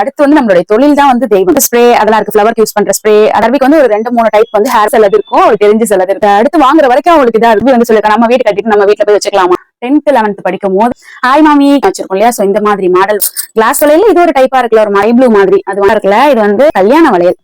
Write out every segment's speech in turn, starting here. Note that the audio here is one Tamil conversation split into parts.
அடுத்து வந்து நம்மளுடைய தொழில் தான் வந்து தெய்வம். ஸ்ப்ரே அதெல்லாம் இருக்கு, ஃபிளவருக்கு யூஸ் பண்ற ஸ்ப்ரே. அடர்விக்கு வந்து ஒரு 2-3 டைப் வந்து ஹேர் செல்லது இருக்கும், அவளுக்கு தெரிஞ்சு செல்லது இருக்கு. அடுத்து வாங்குற வரைக்கும் அவங்களுக்கு இதா இருக்கு வந்து சொல்லிருக்கா, நம்ம வீட்டு கட்டிட்டு நம்ம வீட்டுல போய் வச்சுக்கலாமா. 10th 11th படிக்கும் போது ஹாய் மாமி வச்சிருக்கோம் இல்லையா. சோ இந்த மாதிரி மாடல் கிளாஸ் வளையல இது ஒரு டைப்பா இருக்குல்ல, ஒரு மை ப்ளூ மாதிரி அது இருக்குல்ல. இது வந்து கல்யாண வளையல்.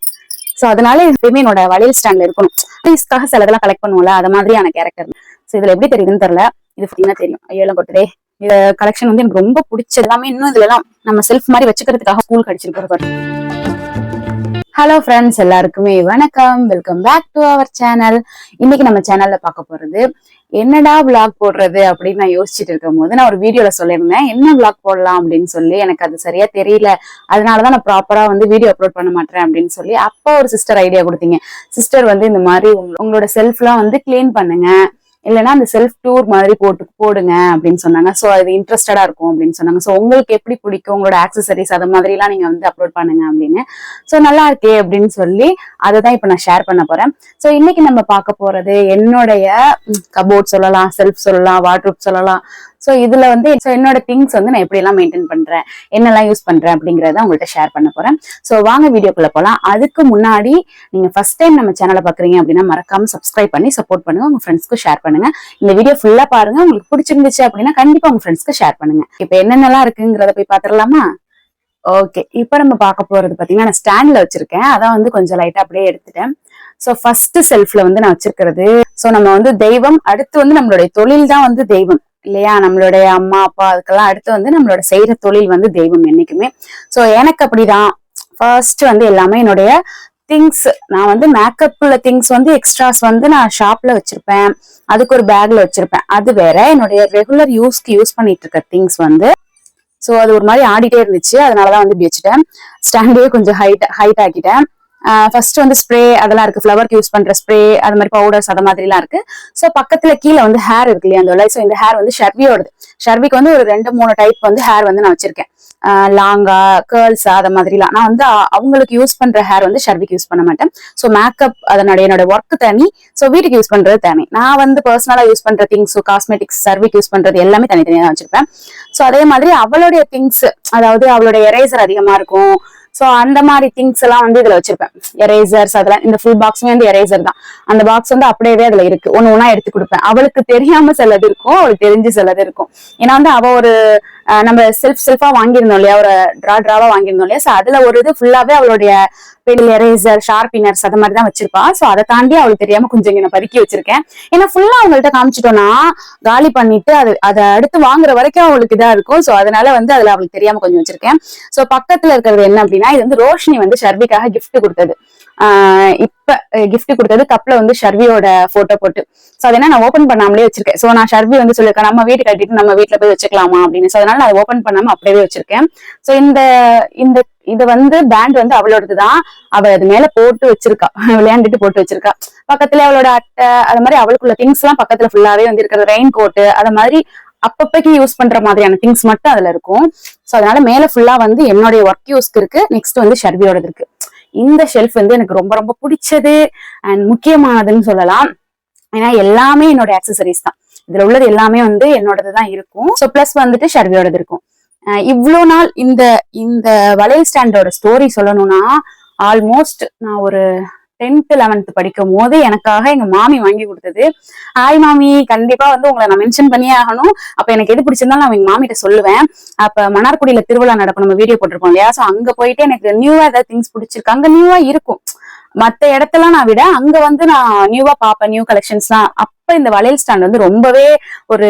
சோ அதனால எப்பயுமே என்னோட வளையல் ஸ்டாண்ட்ல இருக்கணும். ப்ளீஸ்க்காக சிலதெல்லாம் கலெக்ட் பண்ணுவோம்ல, அது மாதிரியான கேரக்டர். சோ இதுல எப்படி தெரியுதுன்னு தெரியல, இது பாத்தீங்கன்னா தெரியும். ஐயோ கொட்டுதே. இந்த கலெக்ஷன் வந்து எனக்கு ரொம்ப பிடிச்சது. எல்லாமே இன்னும் இதுல எல்லாம் நம்ம செல்ஃப் மாதிரி வச்சுக்கிறதுக்காக ஸ்கூல் கிடைச்சிருக்கு. ஹலோ ஃப்ரெண்ட்ஸ், எல்லாருக்குமே வணக்கம். Welcome back to our channel. இன்னைக்கு நம்ம சேனல்ல பார்க்க போறது என்னடா விளாக் போடுறது அப்படின்னு நான் யோசிச்சுட்டு இருக்கும் போது நான் ஒரு வீடியோல சொல்லியிருந்தேன் என்ன விளாக் போடலாம் அப்படின்னு சொல்லி. எனக்கு அது சரியா தெரியல, அதனாலதான் நான் ப்ராப்பரா வந்து வீடியோ அப்லோட் பண்ண மாட்டேன் அப்படின்னு சொல்லி. அப்போ ஒரு சிஸ்டர் ஐடியா கொடுத்தீங்க. சிஸ்டர் வந்து இந்த மாதிரி உங்களோட செல்ஃப்லாம் வந்து கிளீன் பண்ணுங்க, இல்லைன்னா அந்த செல்ஃப் டூர் மாதிரி போடுங்க அப்படின்னு சொன்னாங்க. சோ அது இன்ட்ரெஸ்டடா இருக்கும் அப்படின்னு சொன்னாங்க. சோ உங்களுக்கு எப்படி பிடிக்கும், உங்களோட ஆக்சசரிஸ் அது மாதிரி எல்லாம் நீங்க வந்து அப்லோட் பண்ணுங்க அப்படின்னு. சோ நல்லா இருக்கே அப்படின்னு சொல்லி அதை தான் இப்ப நான் ஷேர் பண்ண போறேன். சோ இன்னைக்கு நம்ம பார்க்க போறது என்னுடைய கபோர்ட் சொல்லலாம், செல்ஃப் சொல்லலாம், வார்ட்ரோப் சொல்லலாம். சோ இதுல வந்து என்னோட திங்ஸ் வந்து நான் எப்படி எல்லாம் மெயின்டைன் பண்றேன், என்னெல்லாம் யூஸ் பண்றேன் அப்படிங்கறத உங்கள்கிட்ட ஷேர் பண்ண போறேன். சோ வாங்க வீடியோக்குள்ள போலாம். அதுக்கு முன்னாடி நீங்க ஃபர்ஸ்ட் டைம் நம்ம சேனலை பாக்குறீங்க அப்படின்னா மறக்காம சப்ஸ்கிரைப் பண்ணி சப்போர்ட் பண்ணுங்க, உங்க ஃப்ரெண்ட்ஸ்க்கு ஷேர் பண்ணுங்க. இந்த வீடியோ ஃபுல்லா பாருங்க, உங்களுக்கு பிடிச்சிருந்துச்சு அப்படின்னா கண்டிப்பா உங்க ஃப்ரெண்ட்ஸ்க்கு ஷேர் பண்ணுங்க. இப்ப என்னென்னலாம் இருக்குங்கிறத போய் பாத்துடலாமா? ஓகே, இப்ப நம்ம பார்க்க போறது பாத்தீங்கன்னா நான் ஸ்டாண்ட்ல வச்சிருக்கேன். அதான் வந்து கொஞ்சம் லைட்டா அப்படியே எடுத்துட்டேன். சோ ஃபர்ஸ்ட் செல்ஃப்ல வந்து நான் வச்சிருக்கிறது, சோ நம்ம வந்து தெய்வம், அடுத்து வந்து நம்மளுடைய தொழில் தான் வந்து தெய்வம் இல்லையா. நம்மளுடைய அம்மா அப்பா அதுக்கெல்லாம் அடுத்து வந்து நம்மளோட செய்யற தொழில் வந்து தெய்வம் என்னைக்குமே. சோ எனக்கு அப்படிதான் ஃபர்ஸ்ட் வந்து எல்லாமே என்னுடைய திங்ஸ். நான் வந்து மேக்கப்ல திங்ஸ் வந்து எக்ஸ்ட்ராஸ் வந்து நான் ஷாப்ல வச்சிருப்பேன், அதுக்கு ஒரு பேக்ல வச்சிருப்பேன். அது வேற. என்னுடைய ரெகுலர் யூஸ்க்கு யூஸ் பண்ணிட்டு இருக்க திங்ஸ் வந்து சோ அது ஒரு மாதிரி ஆடிட்டே இருந்துச்சு, அதனாலதான் வந்து இப்படி வச்சுட்டேன். ஸ்டாண்டே கொஞ்சம் ஹைட் ஆக்கிட்டேன். ஃபர்ஸ்ட் வந்து ஸ்ப்ரே அதெல்லாம் இருக்கு, ஃபிளவருக்கு யூஸ் பண்ற ஸ்ப்ரே அது மாதிரி பவுடர்ஸ் அது மாதிரி எல்லாம் இருக்கு. சோ பக்கத்துல கீழே வந்து ஹேர் இருக்கு இல்லையா அந்த. சோ இந்த ஹேர் வந்து ஷர்வியோடது. ஷர்விக்கு வந்து ஒரு 2-3 டைப் வந்து ஹேர் வந்து நான் வச்சிருக்கேன். லாங்கா, கேர்ள்ஸா அது மாதிரிலாம். நான் வந்து அவங்களுக்கு யூஸ் பண்ற ஹேர் வந்து ஷர்விக்கு யூஸ் பண்ண மாட்டேன். சோ மேக்கப் அதனுடைய என்னோட ஒர்க் தனி, சோ வீட்டுக்கு யூஸ் பண்றது தனி. நான் வந்து பர்சனலா யூஸ் பண்ற திங்ஸ், காஸ்மெட்டிக்ஸ், ஷர்விக்கு யூஸ் பண்றது எல்லாமே தனித்தனியா தான் வச்சிருப்பேன். சோ அதே மாதிரி அவளுடைய திங்ஸ், அதாவது அவளுடைய எரேசர் அதிகமா இருக்கும். சோ அந்த மாதிரி திங்ஸ் எல்லாம் வந்து இதுல வச்சிருப்பேன். எரேசர்ஸ் அதெல்லாம் இந்த ஃபுல் பாக்ஸுமே வந்து எரேசர் தான். அந்த பாக்ஸ் வந்து அப்படியே அதுல இருக்கு, ஒண்ணு எடுத்து கொடுப்பேன். அவளுக்கு தெரியாம சிலது இருக்கும், அவளுக்கு தெரிஞ்சு சிலது இருக்கும். ஏன்னா வந்து அவ ஒரு நம்ம செல்ஃபா வாங்கியிருந்தோம் இல்லையா, ஒரு டிராவா வாங்கியிருந்தோம் இல்லையா. சோ அதுல ஒரு இது ஃபுல்லாவே அவளுடைய பெரிய எரேசர், ஷார்பினர்ஸ் அது மாதிரி தான் வச்சிருப்பா. சோ அதை தாண்டி அவளுக்கு தெரியாம கொஞ்சம் நான் பதுக்கி வச்சிருக்கேன். ஏன்னா ஃபுல்லா அவங்கள்ட்ட காமிச்சிட்டோம்னா காலி பண்ணிட்டு அதை அடுத்து வாங்குற வரைக்கும் அவளுக்கு இதா இருக்கும். சோ அதனால வந்து அதுல அவளுக்கு தெரியாம கொஞ்சம் வச்சிருக்கேன். சோ பக்கத்துல இருக்கிறது என்ன அப்படின்னா, இது வந்து ரோஷினி வந்து ஷர்விக்காக கிஃப்ட் கொடுத்தது. இப்ப கிஃப்ட் கொடுத்தது கப்ல வந்து ஷர்வியோட போட்டோ போட்டு. சோ அதனால நான் ஓபன் பண்ணாமலே வச்சிருக்கேன். சோ நான் ஷர்வி வந்து சொல்லிருக்கேன் நம்ம வீட்டு கட்டிட்டு நம்ம வீட்டுல போய் வச்சுக்கலாமா அப்படின்னு. சோ அதனால நான் ஓபன் பண்ணாம அப்படியே வச்சிருக்கேன். சோ இது வந்து பேண்ட் வந்து அவளோடதுதான். அவ அது மேல போட்டு வச்சிருக்கா, விளையாண்டுட்டு போட்டு வச்சிருக்கா. பக்கத்துல அவளோட அட்டை அது மாதிரி அவளுக்குள்ள திங்ஸ் எல்லாம் பக்கத்துல ஃபுல்லாவே வந்து இருக்கிறது. ரெயின் கோட்டு அது மாதிரி அப்பப்பைக்கு யூஸ் பண்ற மாதிரியான திங்ஸ் மட்டும் அதுல இருக்கும். சோ அதனால மேல ஃபுல்லா வந்து என்னுடைய ஒர்க் யூஸ்க்கு இருக்கு. நெக்ஸ்ட் வந்து ஷர்வியோடது இருக்கு. இந்த ஷெல்ஃப் வந்து எனக்கு ரொம்ப ரொம்ப பிடிச்சது அண்ட் முக்கியமானதுன்னு சொல்லலாம். ஏன்னா எல்லாமே என்னோட ஆக்சசரிஸ் தான். இதுல உள்ளது எல்லாமே வந்து என்னோடதுதான் இருக்கும். சோ பிளஸ் வந்துட்டு ஷர்வியோடது இருக்கும். இவ்வளவு நாள் இந்த வளையல் ஸ்டாண்டோட ஸ்டோரி சொல்லணும்னா, ஆல்மோஸ்ட் நான் ஒரு 10th 11th படிக்கும் போது எனக்காக எங்க மாமி வாங்கி கொடுத்தது. ஹாய் மாமி, கண்டிப்பா வந்து உங்களை நான் மென்ஷன் பண்ணியே ஆகணும். அப்ப எனக்கு எது பிடிச்சிருந்தாலும் நான் எங்க மாமிட்ட சொல்லுவேன். அப்ப மன்னார்குடியில திருவிழா நடக்கும், நம்ம வீடியோ போட்டிருப்போம் இல்லையா. சோ அங்க போயிட்டு எனக்கு நியூவா ஏதாவது திங்ஸ் பிடிச்சிருக்கு, அங்க நியூவா இருக்கும். மத்த இடத்துல நான் விட அங்க வந்து நான் நியூவா பாப்பேன், நியூ கலெக்ஷன்ஸ் தான். அப்ப இந்த வளையல் ஸ்டாண்ட் வந்து ரொம்பவே ஒரு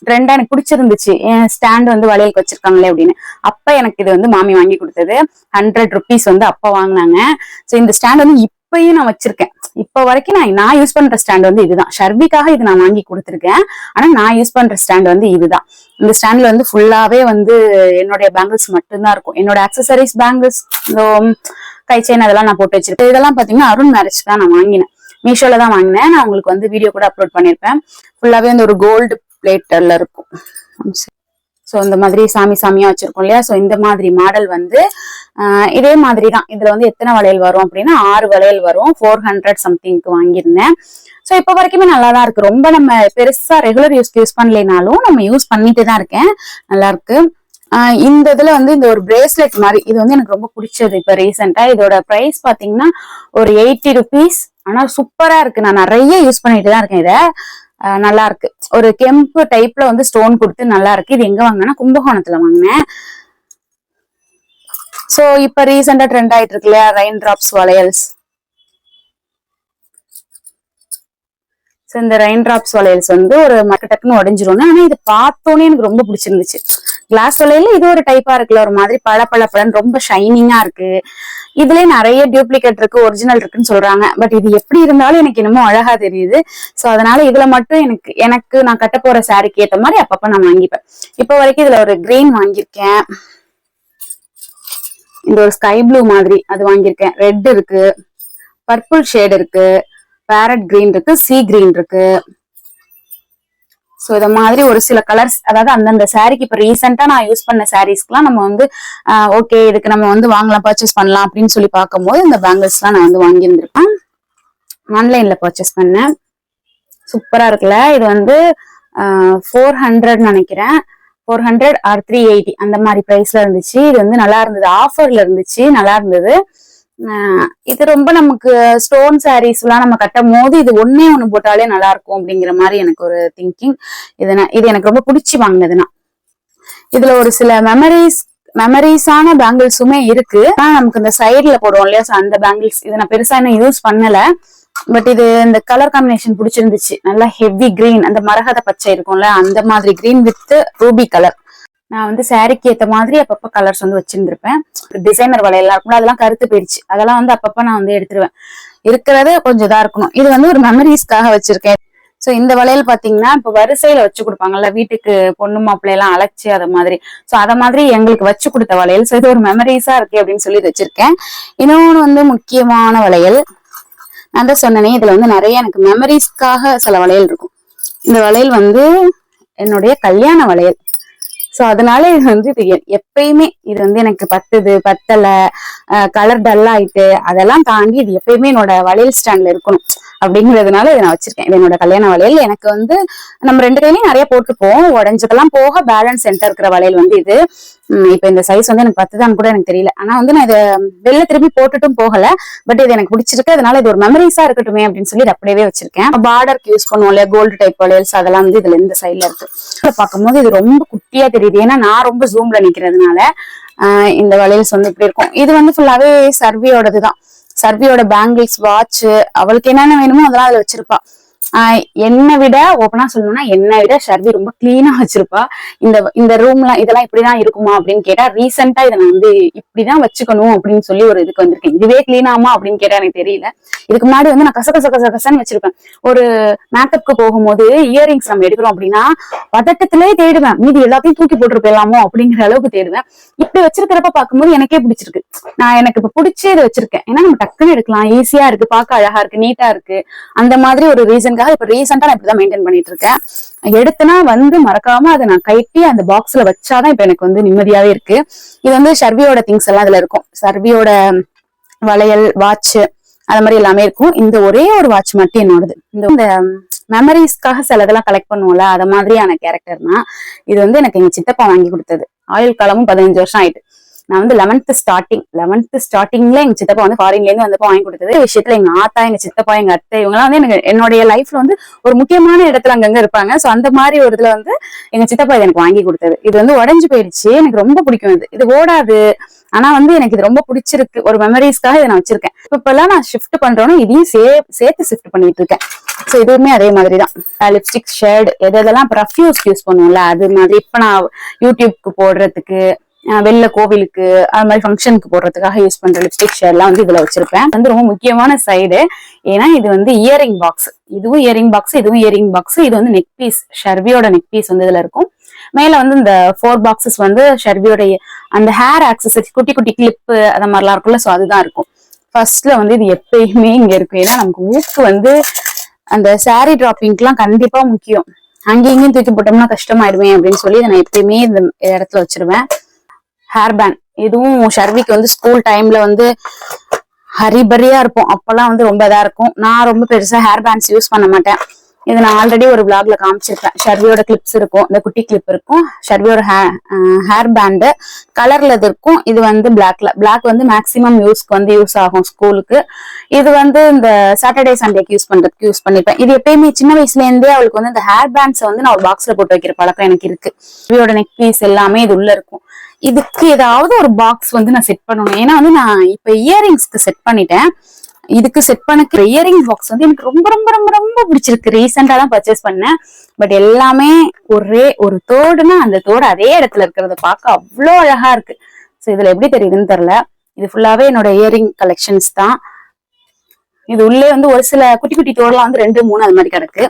ட்ரெண்டா எனக்கு பிடிச்சிருந்துச்சு. என் ஸ்டாண்ட் வந்து வளையலுக்கு வச்சிருக்காங்களே அப்படின்னு. அப்ப எனக்கு இது வந்து மாமி வாங்கி கொடுத்தது. 100 rupees வந்து அப்ப வாங்கினாங்க. சோ இந்த ஸ்டாண்ட் வந்து இப்பயும் நான் வச்சிருக்கேன். இப்ப வரைக்கும் நான் யூஸ் பண்ற ஸ்டாண்ட் வந்து இதுதான். ஷர்விக்காக இது நான் வாங்கி கொடுத்துருக்கேன். ஆனா நான் யூஸ் பண்ற ஸ்டாண்ட் வந்து இதுதான். இந்த ஸ்டாண்ட்ல வந்து ஃபுல்லாவே வந்து என்னுடைய பேங்கிள்ஸ் மட்டும்தான் இருக்கும். என்னோட ஆக்சசரிஸ் பேங்கிள்ஸ், கை செயின் அதெல்லாம் நான் போட்டு வச்சிருக்கேன். இதெல்லாம் பாத்தீங்கன்னா அருண் மேரேஜ் தான் நான் வாங்கினேன், மீஷோல தான் வாங்கினேன். நான் உங்களுக்கு வந்து வீடியோ கூட அப்லோட் பண்ணிருப்பேன். ஃபுல்லாவே வந்து ஒரு கோல்டு பிளேட்டர்ல இருக்கும். சோ இந்த மாதிரி சாமியா வச்சிருக்கோம் இல்லையா. சோ இந்த மாதிரி மாடல் வந்து இதே மாதிரிதான். இதுல வந்து எத்தனை வளையல் வரும் அப்படின்னா 6 வளையல் வரும். 400 சம்திங்க்கு வாங்கியிருந்தேன். சோ இப்ப வரைக்குமே நல்லாதான் இருக்கு. ரொம்ப நம்ம பெருசா ரெகுலர் யூஸ் பண்ணலைனாலும் நம்ம யூஸ் பண்ணிட்டு தான் இருக்கேன். நல்லா இருக்கு. இந்த இதுல வந்து இந்த ஒரு பிரேஸ்லெட் மாதிரி இது வந்து எனக்கு ரொம்ப பிடிச்சது. இப்ப ரீசெண்டா இதோட பிரைஸ் பாத்தீங்கன்னா ஒரு 80 rupees. ஆனா சூப்பரா இருக்கு. நான் நிறைய யூஸ் பண்ணிட்டு தான் இருக்கேன் இத. நல்லா இருக்கு. ஒரு கெம்பு டைப்ல வந்து ஸ்டோன் கொடுத்து நல்லா இருக்கு. இது எங்க வாங்கினா கும்பகோணத்துல வாங்கினேன். சோ இப்ப ரீசெண்டா ட்ரெண்ட் ஆயிட்டு இருக்கு இல்லையா ரெயின் டிராப்ஸ் வளையல்ஸ். இந்த ரெயின் டிராப்ஸ் வளையல்ஸ் வந்து ஒரு டக்குன்னு உடஞ்சிரும். ஆனா இது பார்த்தோன்னே எனக்கு ரொம்ப பிடிச்சிருந்துச்சு. கிளாஸ் வளையல இது ஒரு டைப்பா இருக்குல்ல, ஒரு மாதிரி பழப்பழப்பழன்னு ரொம்ப ஷைனிங்கா இருக்கு. இதுலயே நிறைய டூப்ளிகேட் இருக்கு, ஒரிஜினல் இருக்குன்னு சொல்றாங்க. பட் இது எப்படி இருந்தாலும் எனக்கு என்னமோ அழகா தெரியுது. சோ அதனால இதுல மட்டும் எனக்கு நான் கட்ட போற சாரிக்கு ஏத்த மாதிரி அப்பப்ப நான் வாங்கிப்பேன். இப்ப வரைக்கும் இதுல ஒரு கிரீன் வாங்கியிருக்கேன், இந்த ஒரு ஸ்கை ப்ளூ மாதிரி அது வாங்கியிருக்கேன், ரெட் இருக்கு, பர்பிள் ஷேட் இருக்கு, பேரட் கிரீன் இருக்கு, சீ கிரீன் இருக்கு. சோ இத மாதிரி ஒரு சில கலர்ஸ், அதாவது அந்தந்த சாரிக்கு இப்ப ரீசெண்டா நான் யூஸ் பண்ண சாரீஸ்க்குலாம் நம்ம வந்து ஓகே இதுக்கு நம்ம வந்து வாங்கலாம், பர்ச்சேஸ் பண்ணலாம் அப்படின்னு சொல்லி பார்க்கும்போது இந்த பேங்கிள்ஸ் எல்லாம் நான் வந்து வாங்கியிருந்திருப்பேன். ஆன்லைன்ல பர்ச்சேஸ் பண்ணேன். சூப்பரா இருக்குல்ல. இது வந்து 400 நினைக்கிறேன், 400 ஆர் 380 அந்த மாதிரி பிரைஸ்ல இருந்துச்சு. இது வந்து நல்லா இருந்தது, ஆஃபர்ல இருந்துச்சு, நல்லா இருந்தது. இது ரொம்ப நமக்கு ஸ்டோன் சாரீஸ் எல்லாம் நம்ம கட்டும் போது இது ஒன்னே ஒண்ணு போட்டாலே நல்லா இருக்கும் அப்படிங்கிற மாதிரி எனக்கு ஒரு திங்கிங். இது எனக்கு ரொம்ப பிடிச்சி வாங்கினதுன்னா. இதுல ஒரு சில மெமரிஸான பேங்கிள்ஸுமே இருக்கு. நமக்கு இந்த சைட்ல போடுவோம் இல்லையா, அந்த பேங்கிள்ஸ் இது நான் பெருசா இன்னும் யூஸ் பண்ணல. பட் இது இந்த கலர் காம்பினேஷன் பிடிச்சிருந்துச்சு. நல்லா ஹெவி கிரீன், அந்த மரகத பச்சை இருக்கும்ல அந்த மாதிரி கிரீன் வித் ரூபி கலர். நான் வந்து சாரிக்கு ஏத்த மாதிரி அப்பப்ப கலர்ஸ் வந்து வச்சிருந்திருப்பேன். டிசைனர் வளையல்லாம் இருக்கும்ல, அதெல்லாம் கருத்து போயிடுச்சு. அதெல்லாம் வந்து அப்பப்ப நான் வந்து எடுத்துருவேன். இருக்கிறது கொஞ்சம் இதா இருக்கணும். இது வந்து ஒரு மெமரிஸ்க்காக வச்சிருக்கேன். சோ இந்த வளையல் பாத்தீங்கன்னா இப்ப வரிசையில வச்சு கொடுப்பாங்கல்ல, வீட்டுக்கு பொண்ணு மாப்பிள்ளை எல்லாம் அழைச்சு அத மாதிரி. சோ அத மாதிரி எங்களுக்கு வச்சு கொடுத்த வளையல். சோ இது ஒரு மெமரிஸா இருக்கு அப்படின்னு சொல்லி வச்சிருக்கேன். இன்னொன்னு வந்து முக்கியமான வளையல், நான் தான் சொன்னேனே இதுல வந்து நிறைய எனக்கு மெமரிஸ்க்காக சில வளையல் இருக்கும். இந்த வளையல் வந்து என்னுடைய கல்யாண வளையல். சோ அதனால இது வந்து இது எப்பயுமே இது வந்து எனக்கு பத்தல, கலர் டல் ஆயிட்டு அதெல்லாம் தாண்டி இது எப்பயுமே என்னோட வளையல் ஸ்டாண்ட்ல இருக்கணும் அப்படிங்கிறதுனால இதை நான் வச்சிருக்கேன். இது என்னோட கல்யாண வளையல். எனக்கு வந்து நம்ம 2 கையிலையும் நிறைய போட்டுப்போம், உடஞ்சதெல்லாம் போக பேலன்ஸ் சென்டர் இருக்கிற வளையல் வந்து இது. இப்ப இந்த சைஸ் வந்து எனக்கு 10 தான் கூட எனக்கு தெரியல. ஆனா வந்து நான் இதை வெளில திரும்பி போட்டுட்டும் போகல. பட் இது எனக்கு பிடிச்சிருக்கு, அதனால இது ஒரு மெமரிஸா இருக்கட்டுமே அப்படின்னு சொல்லி அப்படியே வச்சிருக்கேன். பார்டருக்கு யூஸ் பண்ணுவோம் இல்லையா கோல்டு டைப் வளையல்ஸ், அதெல்லாம் வந்து இதுல இந்த சைட்ல இருக்கு. பார்க்கும்போது இது ரொம்ப குட்டியா தெரியுது, ஏன்னா நான் ரொம்ப ஜூம்ல நிக்கிறதுனால. இந்த வளையல்ஸ் வந்து இப்படி இருக்கும். இது வந்து ஃபுல்லாவே சர்வியோடதுதான். சர்வியோட பேங்கிள்ஸ், வாட்ச், அவளுக்கு என்னென்ன வேணுமோ அதெல்லாம் அதுல வச்சிருப்பா. என்னை விட ஓப்பனா சொல்லணும்னா என்னை விட ஷர்வி ரொம்ப கிளீனா வச்சிருப்பா. இந்த ரூம்லாம் இதெல்லாம் இப்படிதான் இருக்குமா அப்படின்னு கேட்டா, ரீசெண்டா இதை நான் வந்து இப்படிதான் வச்சுக்கணும் அப்படின்னு சொல்லி ஒரு இதுக்கு வந்திருக்கேன். இதுவே கிளீனாமா அப்படின்னு கேட்டா எனக்கு தெரியல. இதுக்கு முன்னாடி வந்து நான் கசகசன்னு வச்சிருப்பேன். ஒரு மேக்கப்க்கு போகும்போது இயரிங்ஸ் நம்ம எடுக்கிறோம் அப்படின்னா பதட்டத்திலே தேடுவேன், மீதி எல்லாத்தையும் தூக்கி போட்டு போயிடலாமோ அப்படிங்கிற அளவுக்கு தேடுவேன். இப்படி வச்சிருக்கிறப்ப பார்க்கும்போது எனக்கே பிடிச்சிருக்கு. எனக்கு இப்ப பிடிச்சே இதை வச்சிருக்கேன். ஏன்னா நம்ம டக்குன்னு எடுக்கலாம், ஈஸியா இருக்கு, பார்க்க அழகா இருக்கு, நீட்டா இருக்கு. அந்த மாதிரி ஒரு ரீசன் இப்ப ரீசெண்டா நான் இப்படிதான் மெயின்டைன் பண்ணிட்டு இருக்கேன். எடுத்தனா வந்து மறக்காம அதை நான் கைட்டி அந்த பாக்ஸ்ல வச்சாதான் இப்ப எனக்கு வந்து நிம்மதியாவே இருக்கு. இது வந்து ஷர்வியோட திங்ஸ் எல்லாம் இதுல இருக்கும். ஷர்வியோட வளையல், வாட்ச், அது மாதிரி எல்லாமே இருக்கும். இந்த ஒரே ஒரு வாட்ச் மட்டும் என்னோடது. இந்த மெமரிஸ்க்காக சில இதெல்லாம் கலெக்ட் பண்ணுவோம்ல, அத மாதிரியான கேரக்டர்னா இது வந்து எனக்கு எங்க சித்தப்பா வாங்கி கொடுத்தது. ஆயுள் காலமும் 15 வருஷம் ஆயிட்டு. நான் வந்து 11th ஸ்டார்டிங்ல எங்க சித்தப்பா வந்து ஃபாரின்ல இருந்து வந்தப்போ வாங்கி கொடுத்தது. விஷயத்துல எங்க ஆத்தா, எங்க சித்தப்பா, எங்க அத்தை இவங்கெல்லாம் வந்து எனக்கு என்னுடைய லைஃப்ல வந்து ஒரு முக்கியமான இடத்துல அங்கங்க இருப்பாங்க. சோ அந்த மாதிரி ஒரு இதுல வந்து எங்க சித்தப்பா இது எனக்கு வாங்கி கொடுத்தது. இது வந்து உடஞ்சு போயிடுச்சு, எனக்கு ரொம்ப பிடிக்கும். இது ஓடாது, ஆனா வந்து எனக்கு இது ரொம்ப பிடிச்சிருக்கு. ஒரு மெமரிஸ்க்காக இதை நான் வச்சிருக்கேன். இப்பெல்லாம் நான் ஷிஃப்ட் பண்றோம்னா இதையும் சேர்த்து ஷிஃப்ட் பண்ணிட்டு இருக்கேன். சோ இதுவுமே அதே மாதிரிதான். லிப்ஸ்டிக் ஷேட் எதெல்லாம் பர்ஃப்யூம்ஸ் யூஸ் பண்ணுவோம்ல அது மாதிரி இப்ப நான் யூடியூப்க்கு போடுறதுக்கு, வெளில கோவிலுக்கு, அது மாதிரி ஃபங்க்ஷனுக்கு போடுறதுக்காக யூஸ் பண்ற லிப்ஸ்டிக் ஷேட்லாம் வந்து இதுல வச்சிருப்பேன். வந்து ரொம்ப முக்கியமான சைடு, ஏன்னா இது வந்து இயரிங் பாக்ஸ். இதுவும் இயரிங் பாக்ஸ், இதுவும் இயரிங் பாக்ஸ். இது வந்து நெக் பீஸ், ஷர்வியோட நெக் பீஸ் வந்து இதுல இருக்கும். மேல வந்து இந்த 4 பாக்ஸஸ் வந்து ஷர்வியோட அந்த ஹேர் ஆக்சசரிஸ், குட்டி குட்டி கிளிப்பு அந்த மாதிரிலாம் இருக்கும்ல, சோ அதுதான் இருக்கும். ஃபர்ஸ்ட்ல வந்து இது எப்பயுமே இங்க இருக்கும். ஏன்னா நமக்கு ஊக்கு வந்து அந்த சாரி டிராப்பிங்க்கு கண்டிப்பா முக்கியம். அங்கேயும் இங்கேயும் தூக்கி போட்டோம்னா கஷ்டமாயிடுவேன் அப்படின்னு சொல்லி நான் எப்பயுமே இந்த இடத்துல வச்சிருவேன். ஹேர் பேண்ட், இதுவும் ஷர்விக்கு வந்து ஸ்கூல் டைம்ல வந்து ஹரிபரியா இருப்போம். அப்பெல்லாம் வந்து ரொம்ப இதா இருக்கும். நான் ரொம்ப பெருசா ஹேர் பேண்ட்ஸ் யூஸ் பண்ண மாட்டேன். இது நான் ஆல்ரெடி ஒரு vlogல காமிச்சிருப்பேன். ஷர்வியோட கிளிப்ஸ் இருக்கும், இந்த குட்டி கிளிப் இருக்கும், ஷர்வியோட ஹேர் பேண்டு கலர்ல இது இருக்கும். இது வந்து பிளாக் வந்து மேக்சிமம் யூஸ்க்கு வந்து யூஸ் ஆகும் ஸ்கூலுக்கு. இது வந்து இந்த சாட்டர்டே சண்டேக்கு யூஸ் பண்ணிப்பேன். இது எப்பயுமே சின்ன வயசுல இருந்தே அவளுக்கு வந்து இந்த ஹேர் பேண்ட்ஸை வந்து நான் ஒரு பாக்ஸ்ல போட்டு வைக்கிற பழக்கம் எனக்கு இருக்கு. ஷர்வியோட நெக் பீஸ் எல்லாமே இது உள்ள இருக்கும். இதுக்கு ஏதாவது ஒரு பாக்ஸ் வந்து நான் செட் பண்ணணும். ஏன்னா வந்து நான் இப்ப இயரிங்ஸ்க்கு செட் பண்ணிட்டேன். இதுக்கு செட் பண்ண இயரிங் பாக்ஸ் வந்து எனக்கு ரொம்ப ரொம்ப ரொம்ப ரொம்ப பிடிச்சிருக்கு. ரீசெண்டா தான் பர்ச்சேஸ் பண்ணேன். பட் எல்லாமே ஒரே ஒரு தோடுனா அந்த தோடு அதே இடத்துல இருக்கிறத பார்க்க அவ்வளோ அழகா இருக்கு. ஸோ இதுல எப்படி தெரியுதுன்னு தெரியல. இது ஃபுல்லாவே என்னோட இயரிங் கலெக்ஷன்ஸ் தான். இது உள்ளே வந்து ஒரு சில குட்டி குட்டி தோடெல்லாம் வந்து 2, 3 அது மாதிரி கிடக்கு.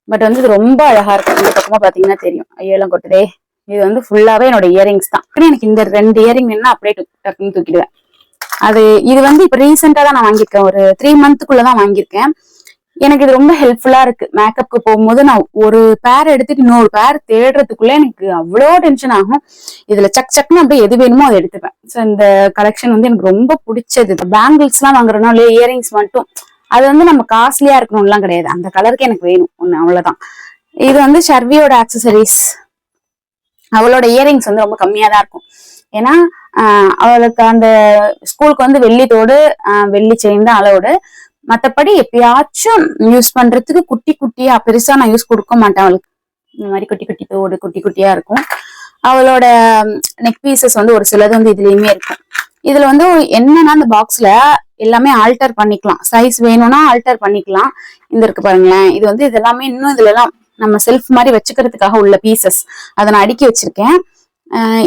பட் வந்து இது ரொம்ப அழகா இருக்கு. இந்த பக்கமா பாத்தீங்கன்னா தெரியும். ஐயெல்லாம் கொட்டுதே. இது வந்து ஃபுல்லாவே என்னோட இயரிங்ஸ் தான். எனக்கு இந்த 2 இயரிங் வேணும்னா அப்படியே டக்குன்னு தூக்கிடுவேன். இது வந்து இப்ப ரீசெண்டா தான் நான் வாங்கியிருக்கேன். ஒரு 3 மந்த்துக்குள்ளதான் வாங்கியிருக்கேன். எனக்கு இது ரொம்ப ஹெல்ப்ஃபுல்லா இருக்கு. மேக்கப்க்கு போகும்போது நான் ஒரு பேர் எடுத்துட்டு இன்னொரு பேர் தேடுறதுக்குள்ள எனக்கு அவ்வளோ டென்ஷன் ஆகும். இதுல சக்னு அப்படியே எது வேணுமோ அதை எடுத்துப்பேன். ஸோ இந்த கலெக்ஷன் வந்து எனக்கு ரொம்ப பிடிச்சது. பேங்கிள்ஸ் எல்லாம் வாங்குறோம்னா இல்லையா, இயரிங்ஸ் மட்டும் அது வந்து நம்ம காஸ்ட்லியா இருக்கணும்லாம் கிடையாது. அந்த கலருக்கு எனக்கு வேணும் ஒண்ணு, அவ்வளவுதான். இது வந்து ஷர்வியோட ஆக்சசரிஸ். அவளோட இயரிங்ஸ் வந்து ரொம்ப கம்மியா தான் இருக்கும். ஏன்னா அவளுக்கு அந்த ஸ்கூலுக்கு வந்து வெள்ளி தோடு வெள்ளி செயின் தான் அளவோடு. மற்றபடி எப்பயாச்சும் யூஸ் பண்றதுக்கு குட்டி குட்டியா, பெருசா நான் யூஸ் கொடுக்க மாட்டேன் அவளுக்கு. இந்த மாதிரி குட்டி குட்டி தோடு குட்டி குட்டியா இருக்கும். அவளோட நெக் பீசஸ் வந்து ஒரு சிலது வந்து இதுலயுமே இருக்கும். இதுல வந்து என்னன்னா அந்த பாக்ஸ்ல எல்லாமே ஆல்டர் பண்ணிக்கலாம். சைஸ் வேணும்னா ஆல்டர் பண்ணிக்கலாம். இந்த இருக்கு பாருங்களேன். இது வந்து இதெல்லாமே இன்னும் இதுல எல்லாம் நம்ம செல்ஃப் மாதிரி வச்சுக்கிறதுக்காக உள்ள பீசஸ். அதை நான் அடுக்கி வச்சிருக்கேன்.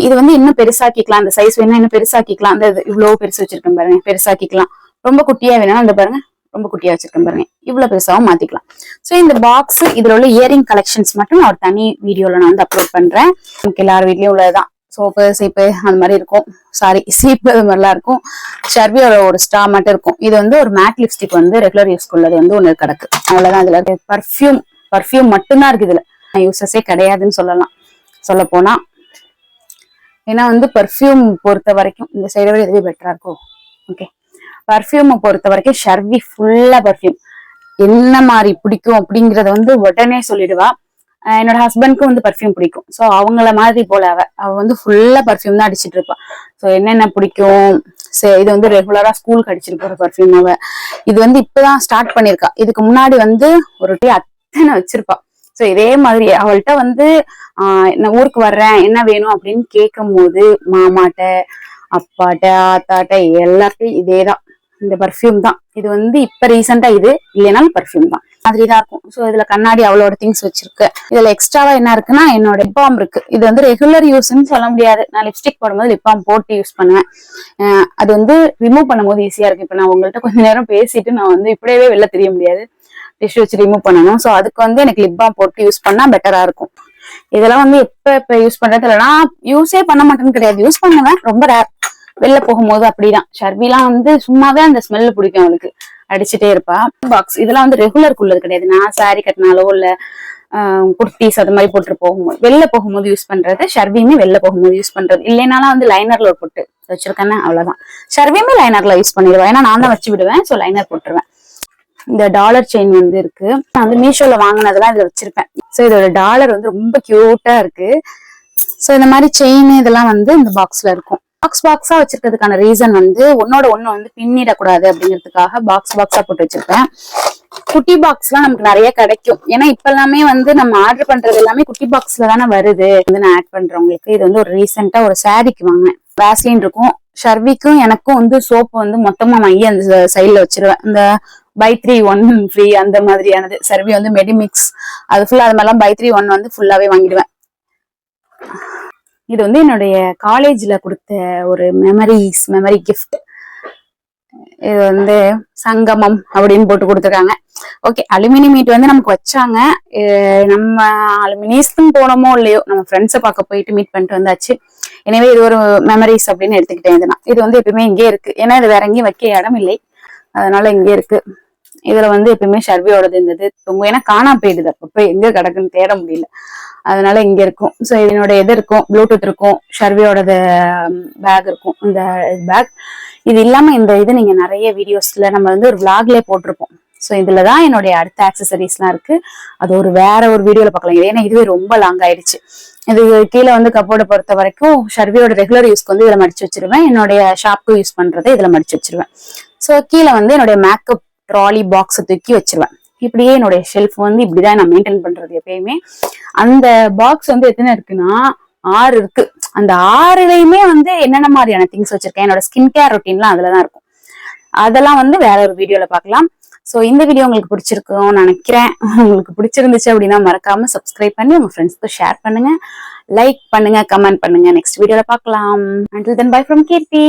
இது வந்து இன்னும் பெருசாக்கிக்கலாம். அந்த சைஸ் வேணா இன்னும் பெருசாக்கிக்கலாம். அந்த இவ்வளவு பெருசு வச்சிருக்கேன் பாருங்க, பெருசாக்கிக்கலாம். ரொம்ப குட்டியா வேணா அந்த பாருங்க, ரொம்ப குட்டியா வச்சிருக்கேன் பாருங்க, இவ்வளவு பெருசாவும் மாத்திக்கலாம். சோ இந்த பாக்ஸ், இதுல உள்ள இயரிங் கலெக்ஷன்ஸ் மட்டும் நான் ஒரு தனி வீடியோல நான் வந்து அப்லோட் பண்றேன். நமக்கு எல்லார் வீட்லயும் உள்ளதுதான். சோப்பு சீப்பு அந்த மாதிரி இருக்கும். சீப்பு அது மாதிரிலாம் இருக்கும். ஷர்வியோட ஒரு ஸ்டா மட்டும் இருக்கும். இது வந்து ஒரு மேட் லிப்ஸ்டிக் வந்து ரெகுலர் யூஸ்க்கு உள்ளது வந்து ஒண்ணு கிடக்கு. அவ்வளவுதான். இதுல பர்ஃபியூம் மட்டும்தான் இருக்கு. இதுல யூசஸே கிடையாதுன்னு சொல்லலாம் சொல்ல போனா. ஏன்னா வந்து பர்ஃபியூம் பொறுத்த வரைக்கும் இந்த சைடை விட எதுவே பெட்டரா இருக்கும். ஓகே, பர்ஃபியூமை பொறுத்த வரைக்கும் ஷர்வி ஃபுல்லா பர்ஃபியூம். என்ன மாதிரி பிடிக்கும் அப்படிங்கறத வந்து உடனே சொல்லிடுவா. என்னோட ஹஸ்பண்ட்க்கும் வந்து பர்ஃபியூம் பிடிக்கும். ஸோ அவங்கள மாதிரி போல அவ வந்து ஃபுல்லா பர்ஃபியூம் தான் அடிச்சிட்டு இருப்பா. ஸோ என்னென்ன பிடிக்கும், இது வந்து ரெகுலரா ஸ்கூலுக்கு அடிச்சிட்டு போற பர்ஃபியூம். இது வந்து இப்பதான் ஸ்டார்ட் பண்ணிருக்கா. இதுக்கு முன்னாடி வந்து ஒரு அத்தனை வச்சிருப்பா. ஸோ இதே மாதிரி அவள்கிட்ட வந்து நான் ஊருக்கு வர்றேன் என்ன வேணும் அப்படின்னு கேட்கும் போது மாமாட்ட, அப்பாட்ட, ஆத்தாட்ட எல்லாத்தையும் இதேதான், இந்த பர்ஃபியூம் தான். இது வந்து இப்ப ரீசெண்டா இது இல்லைனாலும் பர்ஃபியூம் தான் மாதிரிதான் இருக்கும். ஸோ இதுல கண்ணாடி அவளோட திங்ஸ் வச்சிருக்கு. இதுல எக்ஸ்ட்ராவா என்ன இருக்குன்னா என்னோட லிப் பாம் இருக்கு. இது வந்து ரெகுலர் யூஸ்ன்னு சொல்ல முடியாது. நான் லிப்ஸ்டிக் போடும்போது லிப் பாம் போட்டு யூஸ் பண்ணுவேன். அது வந்து ரிமூவ் பண்ணும்போது ஈஸியா இருக்கு. இப்ப நான் உங்கள்கிட்ட கொஞ்ச நேரம் பேசிட்டு நான் வந்து இப்படியே வெளில தெரிய முடியாது, டிஷ்யூ வச்சு ரிமூவ் பண்ணணும். ஸோ அதுக்கு வந்து எனக்கு லிப் பாம் போட்டு யூஸ் பண்ணா பெட்டரா இருக்கும். இதெல்லாம் வந்து எப்ப யூஸ் பண்றது இல்லை. நான் யூஸே பண்ண மாட்டேன்னு கிடையாது, யூஸ் பண்ணுவேன், ரொம்ப ரேர். வெளில போகும்போது அப்படிதான். ஷர்விலாம் வந்து சும்மாவே அந்த ஸ்மெல் பிடிக்கும் அவளுக்கு, அடிச்சுட்டே இருப்பா. பாக்ஸ் இதெல்லாம் வந்து ரெகுலருக்கு உள்ளது கிடையாது. நான் சாரி கட்டினாலோ இல்ல குர்த்திஸ் அது மாதிரி போட்டு போகும்போது வெளில போகும்போது யூஸ் பண்றது. ஷர்வியுமே வெளில போகும்போது யூஸ் பண்றது. இல்லைனாலும் வந்து லைனர்ல ஒரு போட்டு வச்சிருக்கேன்னு அவ்வளவுதான். ஷர்வியுமே லைனர்ல யூஸ் பண்ணிடுவேன். ஏன்னா நான் தான் வச்சு விடுவேன். ஸோ லைனர் போட்டுருவேன். இந்த டாலர் செயின் வந்து இருக்கு. நான் வந்து மீஷோல வாங்கினதெல்லாம் இதுல வச்சிருப்பேன். ஸோ இதோட டாலர் வந்து ரொம்ப கியூட்டா இருக்கு. ஸோ இந்த மாதிரி செயின் இதெல்லாம் வந்து இந்த பாக்ஸ்ல இருக்கும். பாக்ஸா வச்சிருக்கிறதுக்கான ரீசன் வந்து ஒன்னோட ஒண்ணு வந்து பின்னிடக்கூடாது அப்படிங்கிறதுக்காக பாக்ஸா போட்டு வச்சிருப்பேன். குட்டி பாக்ஸ் எல்லாம் நமக்கு நிறைய கிடைக்கும். ஏன்னா இப்ப எல்லாமே வந்து நம்ம ஆர்டர் பண்றது எல்லாமே குட்டி பாக்ஸ்ல தானே வருது. வந்து நான் ஆட் பண்றவங்களுக்கு இது வந்து ஒரு ரீசெண்டா ஒரு சாரிக்கு வாங்கினேன். வேஸ்லின் இருக்கும். ஷர்விக்கும் எனக்கும் வந்து சோப்பு வந்து மொத்தமா வாங்கி அந்த சைட்ல வச்சிருவேன். இந்த பை 3 1 ஃப்ரீ அந்த மாதிரியானது. ஷர்வி வந்து மெடிமிக்ஸ் அது ஃபுல்லா, அது மாதிரிலாம் பை 3 1 வந்து ஃபுல்லாவே வாங்கிடுவேன். இது வந்து என்னுடைய காலேஜ்ல கொடுத்த ஒரு மெமரி கிஃப்ட். இது வந்து சங்கமம் அப்படின்னு போட்டு கொடுத்துருக்காங்க. ஓகே, அலுமினி மீட் வந்து நமக்கு வச்சாங்க. நம்ம அலுமினிஸ்க்கும் போனோமோ இல்லையோ, நம்ம ஃப்ரெண்ட்ஸை பார்க்க போயிட்டு மீட் பண்ணிட்டு வந்தாச்சு. எனவே இது ஒரு மெமரிஸ் அப்படின்னு எடுத்துக்கிட்டேன். இது வந்து எப்பயுமே இங்கே இருக்கு. ஏன்னா இது வேற எங்கேயும் வைக்க இடம் இல்லை, அதனால இங்கே இருக்கு. இதுல வந்து எப்பயுமே ஷர்வியோடது இருந்தது. ஏன்னா காணா போயிடுது, அப்ப எங்க கிடக்குன்னு தேட முடியல, அதனால இங்க இருக்கும். ஸோ என்னோட இது இருக்கும், ப்ளூடூத் இருக்கும், ஷர்வியோடது பேக் இருக்கும். இந்த பேக் இது இல்லாம இந்த இது நீங்க நிறைய வீடியோஸ்ல நம்ம வந்து ஒரு விளாக்லயே போட்டிருப்போம். ஸோ இதுலதான் என்னுடைய அடுத்த ஆக்சசரிஸ்லாம் இருக்கு. அது வேற ஒரு வீடியோல பார்க்கலாம். ஏன்னா இதுவே ரொம்ப லாங் ஆயிடுச்சு. இது கீழே வந்து கப்போர்டை பொறுத்த வரைக்கும் ஷர்வியோட ரெகுலர் யூஸ்க்கு வந்து இதுல மடிச்சு வச்சிருவேன். என்னுடைய ஷாப்க்கு யூஸ் பண்றதை இதுல மடிச்சு வச்சிருவேன். ஸோ கீழே வந்து என்னுடைய மேக்கப் ட்ராலி பாக்ஸ் தூக்கி வச்சிருவேன். இப்படியே என்னுடைய ஷெல்ஃப் வந்து இப்படிதான் நான் மெயின்டைன் பண்றது எப்பயுமே. அந்த பாக்ஸ் வந்து எத்தனை இருக்குன்னா 6 இருக்கு. அந்த 6லயுமே வந்து என்னென்ன மாதிரியான திங்ஸ் வச்சிருக்கேன், என்னோட ஸ்கின் கேர் ரொட்டீன்லாம் அதுலதான் இருக்கும். அதெல்லாம் வந்து வேற ஒரு வீடியோல பார்க்கலாம். சோ இந்த வீடியோ உங்களுக்கு பிடிச்சிருக்கும்னு நினைக்கிறேன். உங்களுக்கு பிடிச்சிருந்துச்சு அப்படின்னா மறக்காம சப்ஸ்கிரைப் பண்ணி உங்க ஃப்ரெண்ட்ஸ்க்கு ஷேர் பண்ணுங்க, லைக் பண்ணுங்க, கமெண்ட் பண்ணுங்க. நெக்ஸ்ட் வீடியோல பார்க்கலாம். Until then, bye from Kirti.